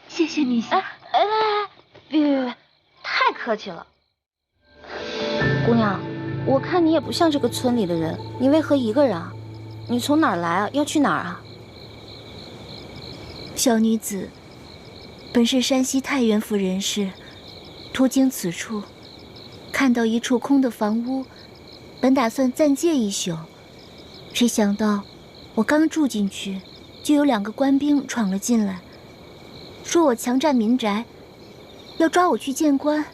谢谢女侠。别，太客气了。姑娘，我看你也不像这个村里的人，你为何一个人啊？你从哪儿来啊？要去哪儿啊？小女子本是山西太原府人士，途经此处，看到一处空的房屋，本打算暂借一宿，谁想到我刚住进去，就有2个官兵闯了进来，说我强占民宅，要抓我去见官。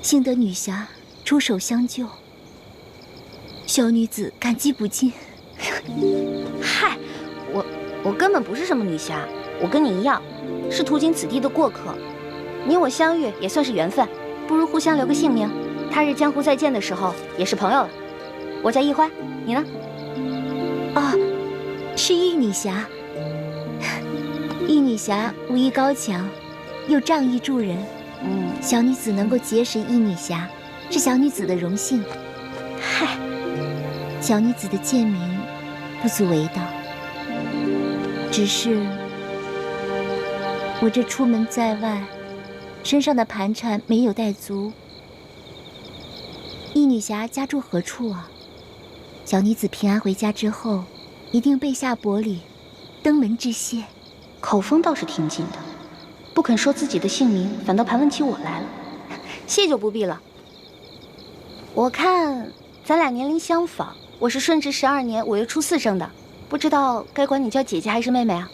幸得女侠出手相救，小女子感激不尽。嗨，我根本不是什么女侠，我跟你一样，是途经此地的过客。你我相遇也算是缘分，不如互相留个姓名，他日江湖再见的时候也是朋友了。我叫易欢，你呢？是易女侠。易女侠武艺高强，又仗义助人。小女子能够结识易女侠，是小女子的荣幸。嗨，小女子的贱名不足为道，只是我这出门在外，身上的盘缠没有带足。易女侠家住何处啊？小女子平安回家之后，一定备下薄礼，登门致谢。口风倒是挺紧的，不肯说自己的姓名，反倒盘问起我来了。谢就不必了。我看咱俩年龄相仿，我是顺治12年5月初4生的，不知道该管你叫姐姐还是妹妹啊？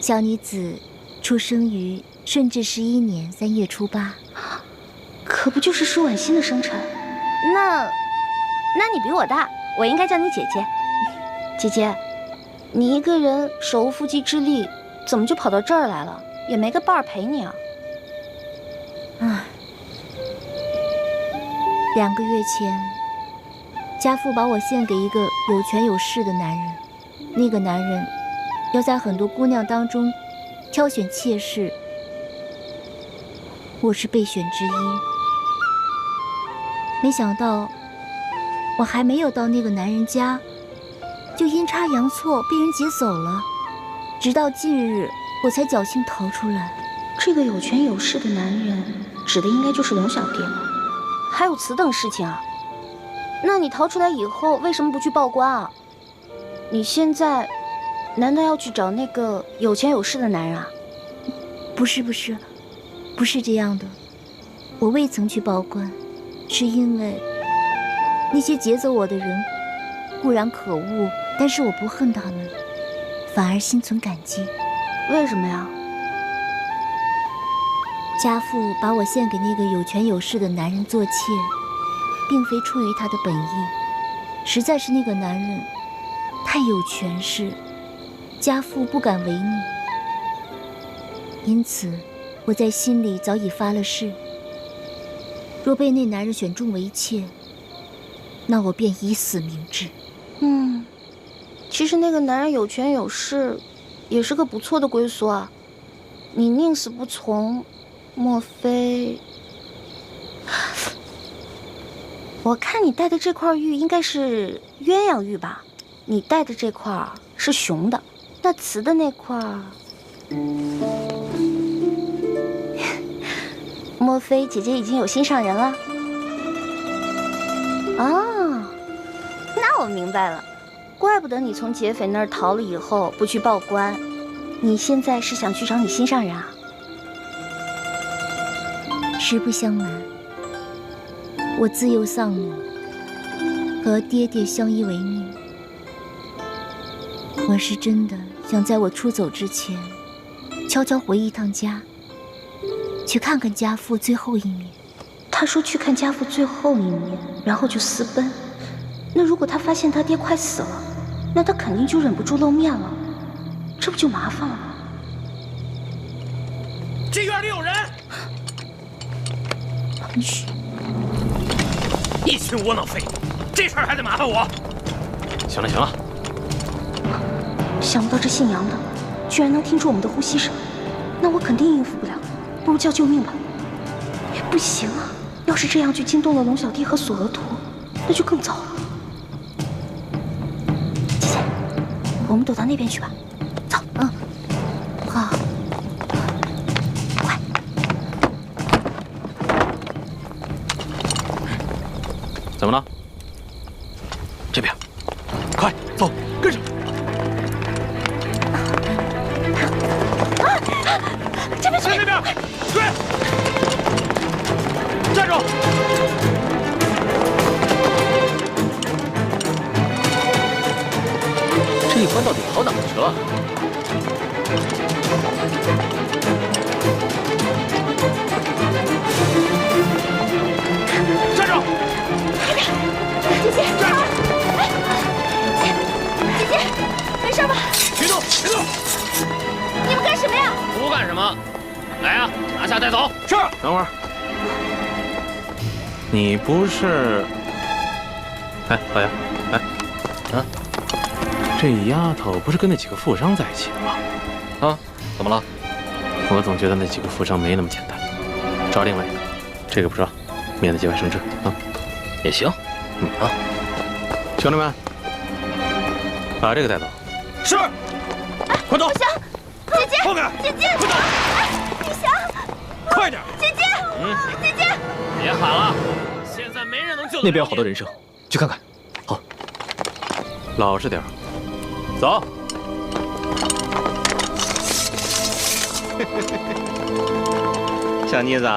小女子出生于顺治11年3月初8，可不就是舒婉欣的生辰？那你比我大，我应该叫你姐姐。姐姐，你一个人手无缚鸡之力，怎么就跑到这儿来了？也没个伴儿陪你啊。2个月前，家父把我献给一个有权有势的男人，那个男人要在很多姑娘当中挑选妾室，我是备选之一。没想到我还没有到那个男人家，就阴差阳错被人劫走了，直到近日我才侥幸逃出来。这个有权有势的男人指的应该就是龙小弟了。还有此等事情啊？那你逃出来以后为什么不去报官啊？你现在难道要去找那个有权有势的男人啊？不是这样的。我未曾去报官，是因为那些劫走我的人固然可恶，但是我不恨他们，反而心存感激。为什么呀？家父把我献给那个有权有势的男人做妾，并非出于他的本意，实在是那个男人太有权势，家父不敢违逆，因此我在心里早已发了誓，若被那男人选中为妾，那我便以死明志。其实那个男人有权有势，也是个不错的归宿啊。你宁死不从，莫非？我看你戴的这块玉应该是鸳鸯玉吧？你戴的这块是雄的，那雌的那块，莫非姐姐已经有心上人了？啊，那我明白了，怪不得你从劫匪那儿逃了以后不去报官，你现在是想去找你心上人啊？实不相瞒，我自幼丧母，和爹爹相依为命。我是真的想在我出走之前，悄悄回一趟家，去看看家父最后一面。他说去看家父最后一面，然后就私奔。那如果他发现他爹快死了，那他肯定就忍不住露面了，这不就麻烦了吗？这院里有人！嘘，一群窝囊废，这事儿还得麻烦我。行了行了，想不到这姓杨的居然能听出我们的呼吸声，那我肯定应付不了，不如叫救命吧。不行啊，要是这样就惊动了龙小弟和索额图，那就更糟了。姐姐，我们躲到那边去吧。走，好。怎么了？这边，快走，跟上！这边，在那边，追！站住！这一关到底跑哪去了？站住！姐姐，姐姐，没事吧？别动，别动！你们干什么呀？不干什么，来啊，拿下带走。是。等会儿，你不是？哎，老杨，哎，啊，这丫头不是跟那几个富商在一起的吗？啊，怎么了？我总觉得那几个富商没那么简单。找另外一个，这个不说，免得节外生枝啊。也行。啊，兄弟们，把这个带走。是。快走！不行，姐姐，后面，姐姐，快走！不行，快点！姐姐，姐姐，别喊了，现在没人能救得了你。那边有好多人声，去看看。好，老实点，走。小妮子，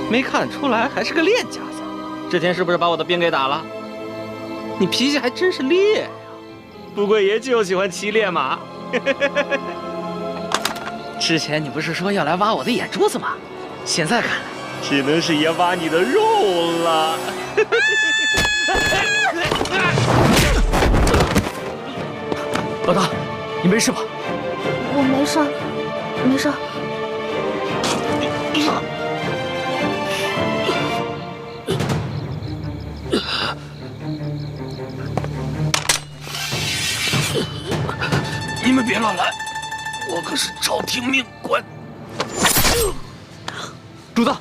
没看出来还是个练家子。之前是不是把我的兵给打了？你脾气还真是烈呀！不过爷就喜欢骑烈马。之前你不是说要来挖我的眼珠子吗？现在看来，只能是爷挖你的肉了。老大，你没事吧？我没事，没事。你们别乱来，我可是朝廷命官。主子，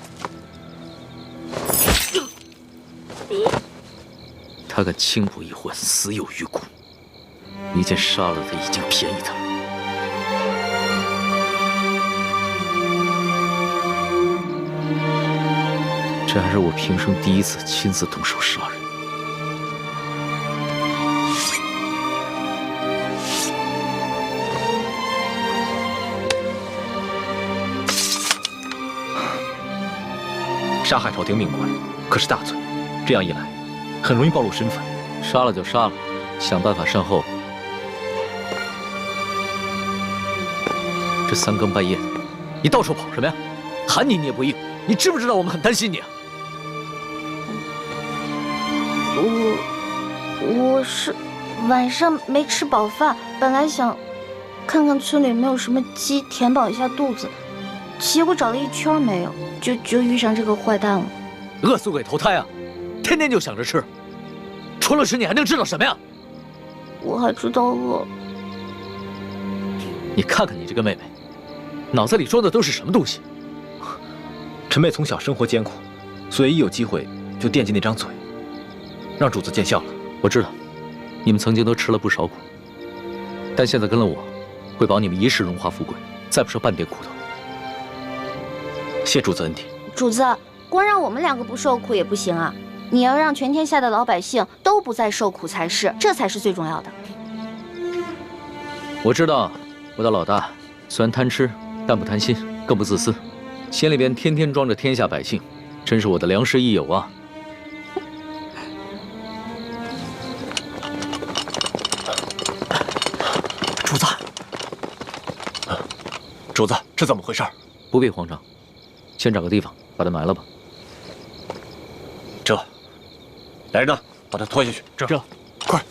他敢轻捕一环，死有余辜。你见杀了他已经便宜他了。这还是我平生第一次亲自动手杀人。杀害朝廷命官可是大罪，这样一来，很容易暴露身份。杀了就杀了，想办法善后。这三更半夜的，你到处跑什么呀？喊你你也不应，你知不知道我们很担心你啊？我是晚上没吃饱饭，本来想看看村里有没有什么鸡填饱一下肚子，结果找了一圈没有，就遇上这个坏蛋了。饿死鬼投胎啊！天天就想着吃，除了吃你还能知道什么呀？我还知道饿。你看看你这个妹妹，脑子里装的都是什么东西？陈妹从小生活艰苦，所以一有机会就惦记那张嘴，让主子见笑了。我知道，你们曾经都吃了不少苦，但现在跟了我，会保你们一世荣华富贵，再不受半点苦头。谢主子恩典。主子，光让我们两个不受苦也不行啊，你要让全天下的老百姓都不再受苦才是，这才是最重要的。我知道，我的老大虽然贪吃，但不贪心，更不自私。心里边天天装着天下百姓，真是我的良师益友啊！主子，主子，这怎么回事？不必慌张，先找个地方把他埋了吧。这，来人呐，把他拖下去。这，快！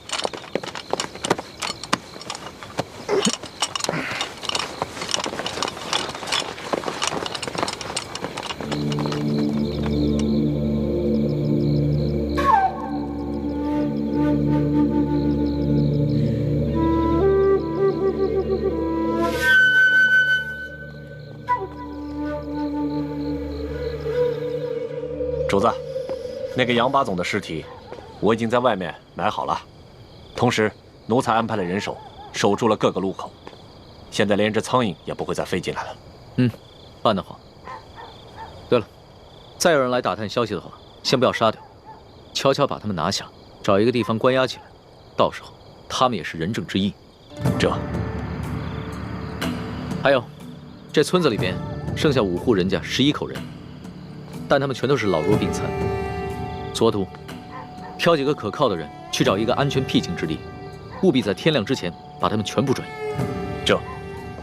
主子，那个杨八总的尸体，我已经在外面埋好了，同时奴才安排了人手守住了各个路口，现在连只苍蝇也不会再飞进来了。嗯，办得好。对了，再有人来打探消息的话，先不要杀掉，悄悄把他们拿下，找一个地方关押起来，到时候他们也是人证之一。这，还有，这村子里边剩下5户人家11口人。但他们全都是老弱病残。索图，挑几个可靠的人去找一个安全僻静之地，务必在天亮之前把他们全部转移。这，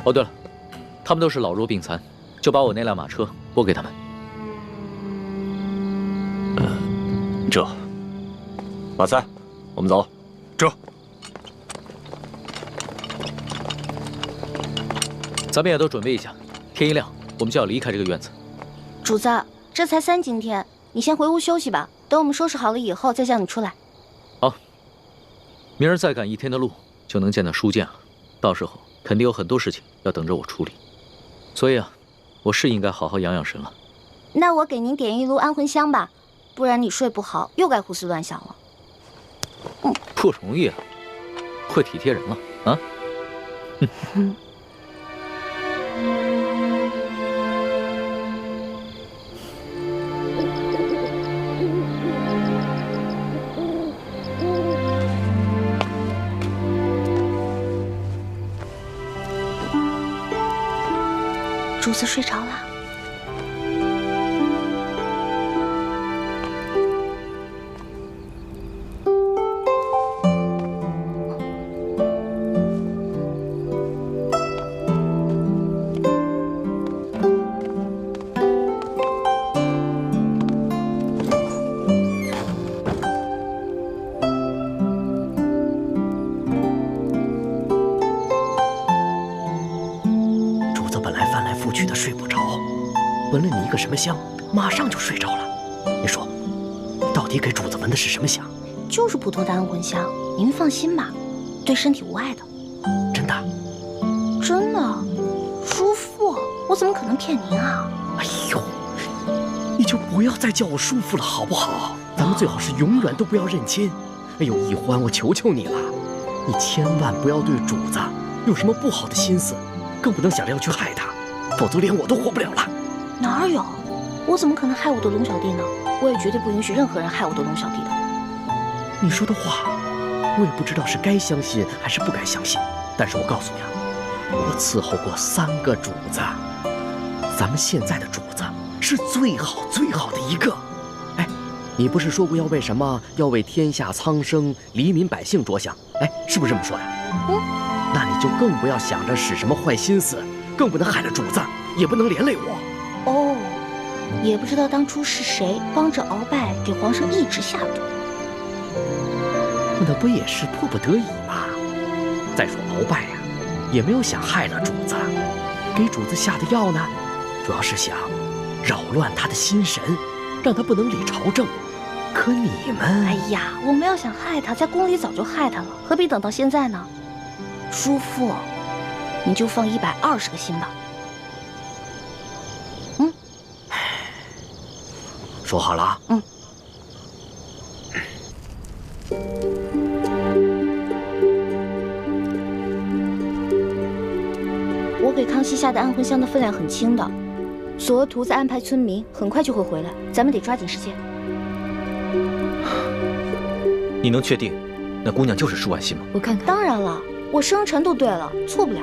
哦对了，他们都是老弱病残，就把我那辆马车拨给他们。这，马三，我们走。这，咱们也都准备一下，天一亮我们就要离开这个院子。主子。这才3更天，你先回屋休息吧。等我们收拾好了以后，再叫你出来。好，明儿再赶1天的路，就能见到书剑了。到时候肯定有很多事情要等着我处理，所以啊，我是应该好好养养神了。那我给您点一炉安魂香吧，不然你睡不好，又该胡思乱想了。不容易啊，会体贴人了啊。主子睡着了。闻了你一个什么香，马上就睡着了。你说，到底给主子闻的是什么香？就是普通的安魂香，您放心吧，对身体无害的。真的？真的，叔父，我怎么可能骗您啊？哎呦，你就不要再叫我叔父了，好不好？咱们最好是永远都不要认亲。哎呦，一欢，我求求你了，你千万不要对主子有什么不好的心思，更不能想着要去害他，否则连我都活不了了。哪有？我怎么可能害我的龙小弟呢？我也绝对不允许任何人害我的龙小弟的。你说的话，我也不知道是该相信还是不该相信。但是我告诉你啊，我伺候过3个主子，咱们现在的主子是最好最好的一个。哎，你不是说过要为什么？要为天下苍生、黎民百姓着想？哎，是不是这么说呀？那你就更不要想着使什么坏心思，更不能害了主子，也不能连累我。哦，也不知道当初是谁帮着鳌拜给皇上一直下毒。那不也是迫不得已吗？再说鳌拜呀，也没有想害了主子，给主子下的药呢，主要是想扰乱他的心神，让他不能理朝政。可你们，哎呀，我们要想害他，在宫里早就害他了，何必等到现在呢？叔父，你就放120个心吧。说好了。我给康熙下的安魂香的分量很轻的，索额图在安排村民，很快就会回来，咱们得抓紧时间。你能确定那姑娘就是舒婉心吗？我看看。当然了，我生辰都对了，错不了。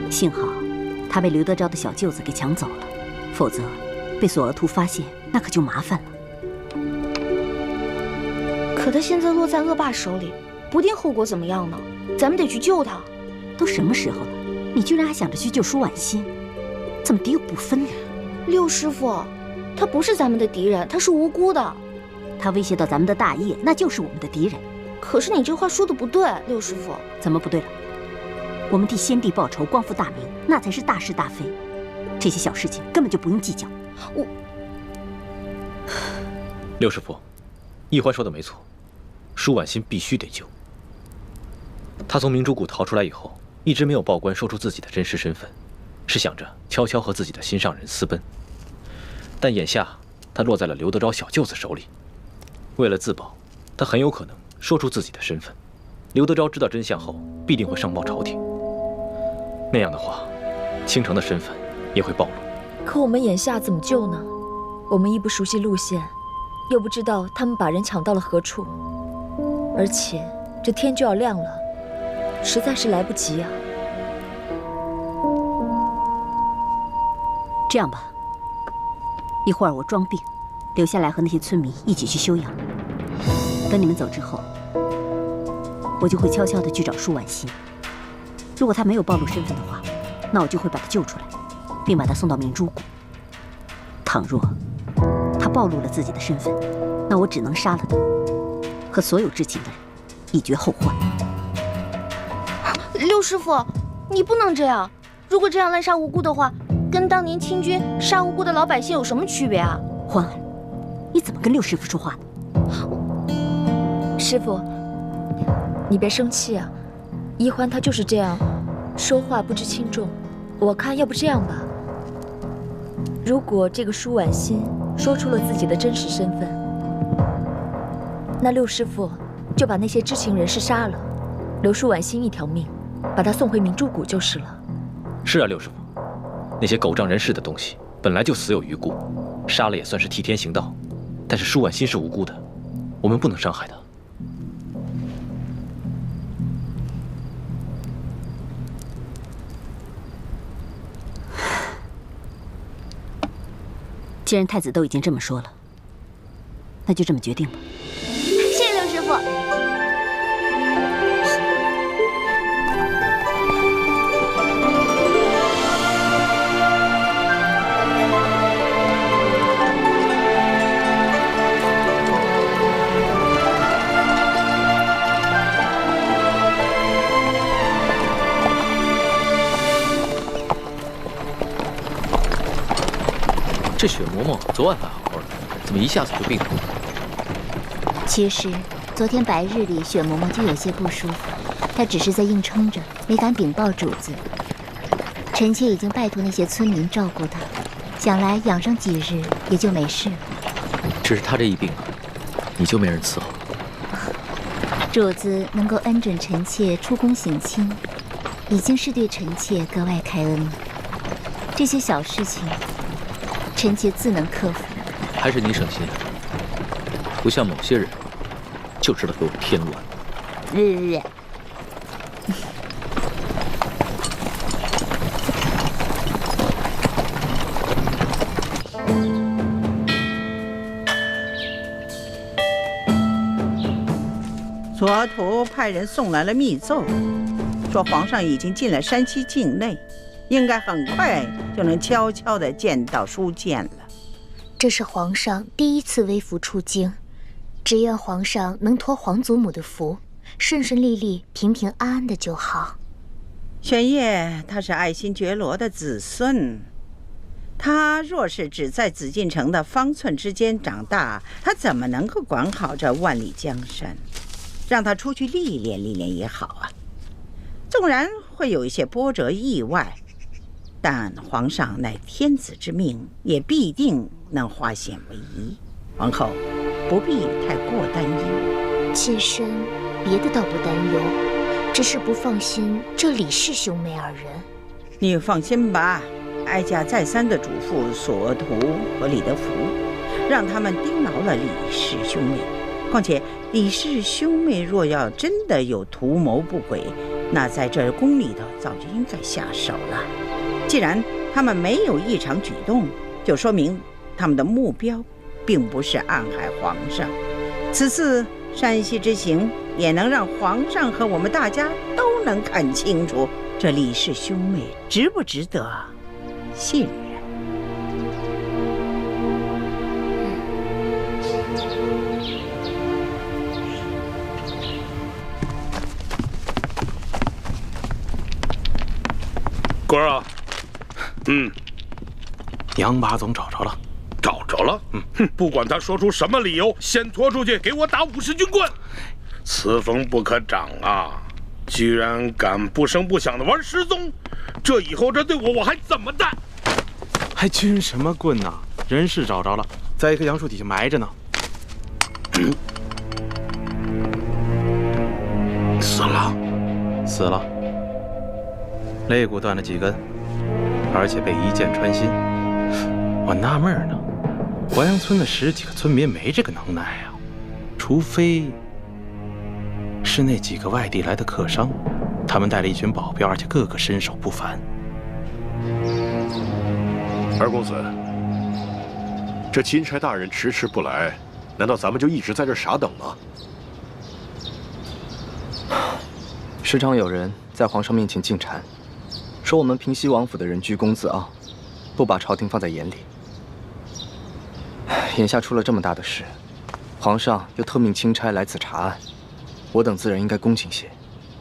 幸好他被刘德昭的小舅子给抢走了，否则被索额图发现，那可就麻烦了。可他现在落在恶霸手里，不定后果怎么样呢？咱们得去救他。都什么时候了，你居然还想着去救舒婉心，怎么敌友不分呢？六师傅，他不是咱们的敌人，他是无辜的。他威胁到咱们的大业，那就是我们的敌人。可是你这话说的不对，六师傅。怎么不对了？我们替先帝报仇，光复大明，那才是大是大非。这些小事情根本就不用计较。六师傅，易欢说的没错，舒婉心必须得救。他从明珠谷逃出来以后，一直没有报官说出自己的真实身份，是想着悄悄和自己的心上人私奔。但眼下他落在了刘德昭小舅子手里，为了自保，他很有可能说出自己的身份。刘德昭知道真相后，必定会上报朝廷。那样的话，倾城的身份也会暴露。可我们眼下怎么救呢？我们一不熟悉路线，又不知道他们把人抢到了何处，而且这天就要亮了，实在是来不及啊。这样吧，一会儿我装病，留下来和那些村民一起去休养。等你们走之后，我就会悄悄地去找舒婉心。如果他没有暴露身份的话，那我就会把他救出来，并把他送到明珠谷。倘若他暴露了自己的身份，那我只能杀了他，和所有知情的人一绝后患。六师傅，你不能这样。如果这样滥杀无辜的话，跟当年清军杀无辜的老百姓有什么区别啊？欢儿，你怎么跟六师傅说话呢？师傅，你别生气啊。一欢他就是这样，说话不知轻重。我看要不这样吧，如果这个舒婉心说出了自己的真实身份，那六师傅就把那些知情人士杀了，留舒婉心一条命，把她送回明珠谷就是了。是啊，六师傅，那些狗仗人势的东西本来就死有余辜，杀了也算是替天行道。但是舒婉心是无辜的，我们不能伤害她。既然太子都已经这么说了，那就这么决定吧。谢谢六师傅。这雪嬷嬷昨晚还好好的，怎么一下子就病了？其实昨天白日里，雪嬷嬷就有些不舒服，她只是在硬撑着，没敢禀报主子。臣妾已经拜托那些村民照顾她，想来养上几日也就没事了。只是她这一病啊，你就没人伺候。主子能够恩准臣妾出宫省亲，已经是对臣妾格外开恩了。这些小事情，臣妾自能克服。还是你省心，不像某些人，就知道给我添乱。索额图派人送来了密奏，说皇上已经进了山西境内，应该很快就能悄悄地见到书剑了。这是皇上第一次微服出京，只愿皇上能托皇祖母的福，顺顺利利、平平安安的就好。玄烨他是爱新觉罗的子孙，他若是只在紫禁城的方寸之间长大，他怎么能够管好这万里江山？让他出去历练历练也好啊。纵然会有一些波折意外，但皇上乃天子之命，也必定能化险为夷。皇后不必太过担忧。妾身别的倒不担忧，只是不放心这李氏兄妹二人。你放心吧，哀家再三的嘱咐索额图和李德福，让他们盯牢了李氏兄妹。况且李氏兄妹若要真的有图谋不轨，那在这宫里头早就应该下手了。既然他们没有异常举动，就说明他们的目标并不是暗害皇上。此次山西之行也能让皇上和我们大家都能看清楚，这李氏兄妹值不值得信任。官儿啊，杨八总找着了，找着了。不管他说出什么理由，先拖出去给我打50军棍。此风不可长啊！居然敢不声不响的玩失踪，这以后这对我还怎么办？还军什么棍呐？人是找着了，在一棵杨树底下埋着呢。死了，死了。肋骨断了几根，而且被一箭穿心。我纳闷呢，淮阳村的10几个村民没这个能耐啊，除非是那几个外地来的客商，他们带了一群保镖，而且个个身手不凡。二公子，这钦差大人迟迟不来，难道咱们就一直在这傻等吗？时常有人在皇上面前进谗，说我们平西王府的人居功自傲，不把朝廷放在眼里。眼下出了这么大的事，皇上又特命钦差来此查案，我等自然应该恭敬些，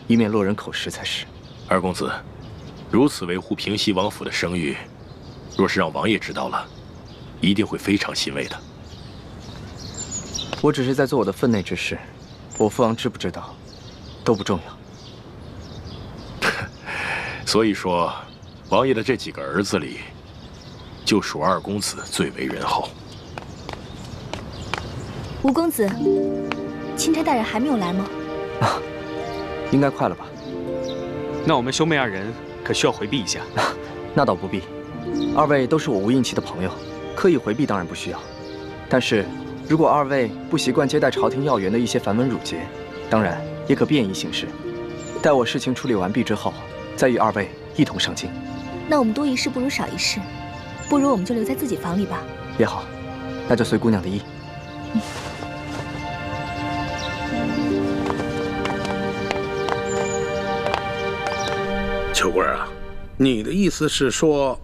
以免落人口实才是。二公子，如此维护平西王府的声誉，若是让王爷知道了，一定会非常欣慰的。我只是在做我的分内之事，我父王知不知道，都不重要。所以说，王爷的这几个儿子里，就属二公子最为仁厚。吴公子，钦差大人还没有来吗？应该快了吧。那我们兄妹二人可需要回避一下。那倒不必，二位都是我吴应奇的朋友，刻意回避当然不需要。但是，如果二位不习惯接待朝廷要员的一些繁文缛节，当然也可便宜行事。待我事情处理完毕之后，再与二位一同上京。那我们多一事不如少一事，不如我们就留在自己房里吧。也好，那就随姑娘的意。秋贵啊，你的意思是说，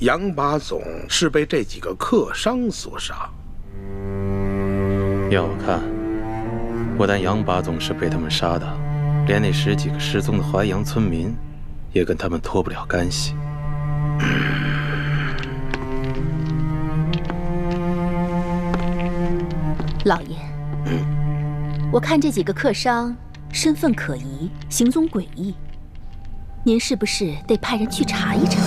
杨把总是被这几个客商所杀？要我看，不但杨把总是被他们杀的，连那10几个失踪的淮阳村民，也跟他们脱不了干系。老爷，我看这几个客商身份可疑，行踪诡异，您是不是得派人去查一查？